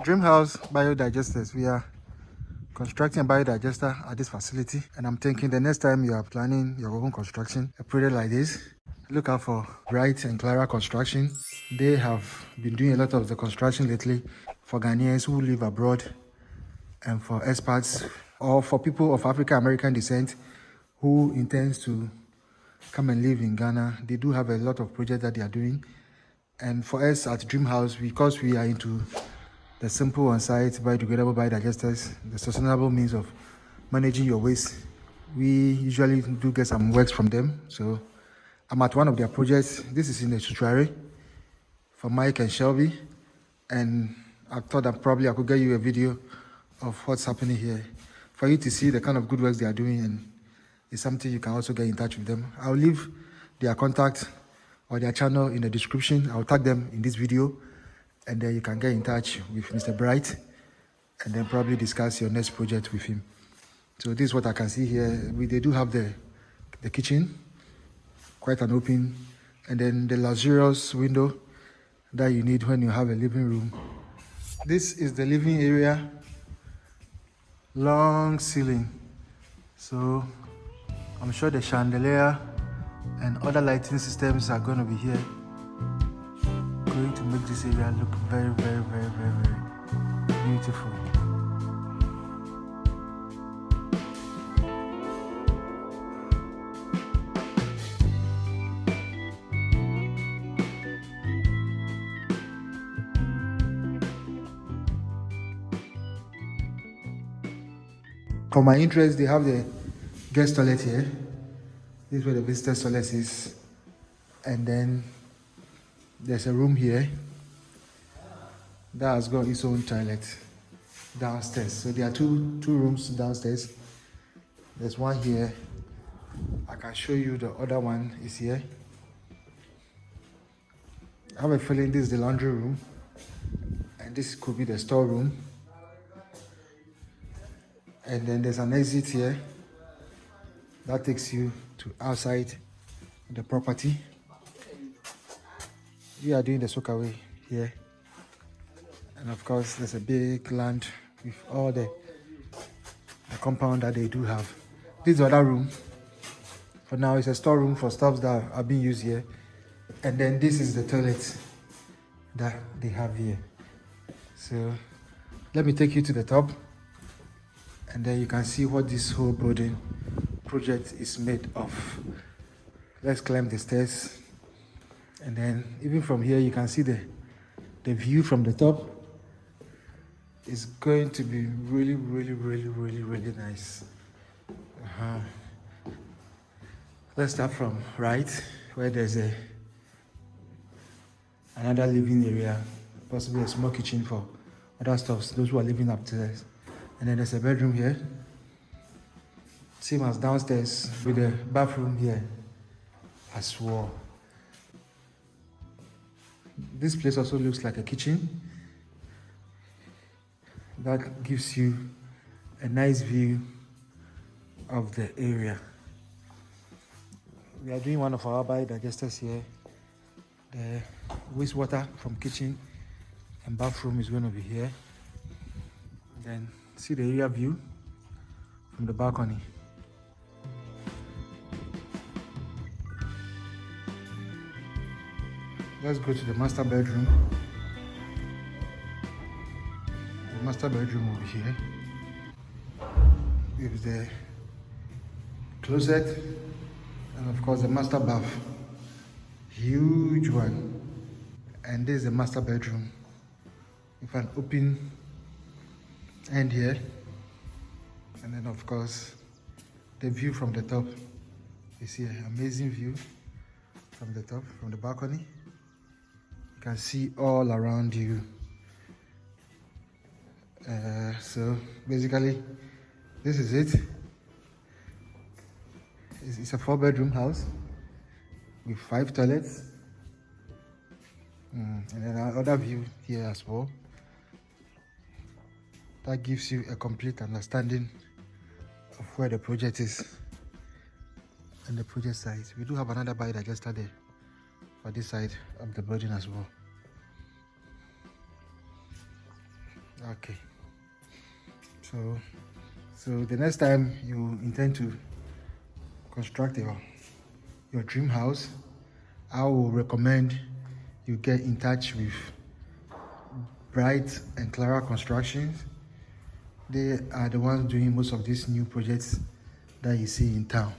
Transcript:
Dreamhouse Biodigesters. We are constructing a biodigester at this facility, and I'm thinking the next time you are planning your own construction, a project like this, look out for Bright and Clara Construction. They have been doing a lot of the construction lately for Ghanaians who live abroad and for expats or for people of African American descent who intends to come and live in Ghana. They do have a lot of projects that they are doing. And for us at Dreamhouse, because we are into the simple on-site biodegradable biodigesters, the sustainable means of managing your waste, we usually do get some works from them. So I'm at one of their projects. This is in the Sutuare for Mike and Shelby. And I thought that probably I could get you a video of what's happening here for you to see the kind of good works they are doing, and it's something you can also get in touch with them. I'll leave their contact or their channel in the description. I'll tag them in this video, and then you can get in touch with Mr. Bright and then probably discuss your next project with him. So this is what I can see here. They do have the kitchen, quite an open, and then the luxurious window that you need when you have a living room. This is the living area, long ceiling. So I'm sure the chandelier and other lighting systems are going to be here, going to make this area look very, very, very, very, very beautiful. For my interest, they have the guest toilet here. This is where the visitor toilet is. And then there's a room here that has got its own toilet downstairs. So there are two rooms downstairs. There's one here. I can show you the other one is here. I have a feeling this is the laundry room, and this could be the storeroom. And then there's an exit here that takes you to outside the property. We are doing the soakaway here, and of course there's a big land with all the compound that they do have. This is the other room. For now, it's a storeroom for stuff that are being used here, and then this is the toilet that they have here. So let me take you to the top, and then you can see what this whole building project is made of. Let's climb the stairs, and then even from here you can see the view from the top is going to be really, really, really, really, really nice. Let's start from right, where there's another living area, possibly a small kitchen for other stuff, those who are living upstairs. And then there's a bedroom here, same as downstairs, with a bathroom here as well. This place also looks like a kitchen that gives you a nice view of the area. We are doing one of our biodigesters here. The wastewater from kitchen and bathroom is going to be here. Then see the area view from the balcony. Let's go to the master bedroom. The master bedroom will be here with the closet and of course the master bath, huge one. And this is the master bedroom with an open end here, and then of course the view from the top is here. Amazing view from the top, from the balcony. You can see all around you. So basically this is it. It's a 4-bedroom house with 5 toilets, and then another view here as well. That gives you a complete understanding of where the project is and the project site. We do have another biodigester there for this side of the building as well. Okay. So the next time you intend to construct your dream house, I will recommend you get in touch with Bright and Clara Constructions. They are the ones doing most of these new projects that you see in town.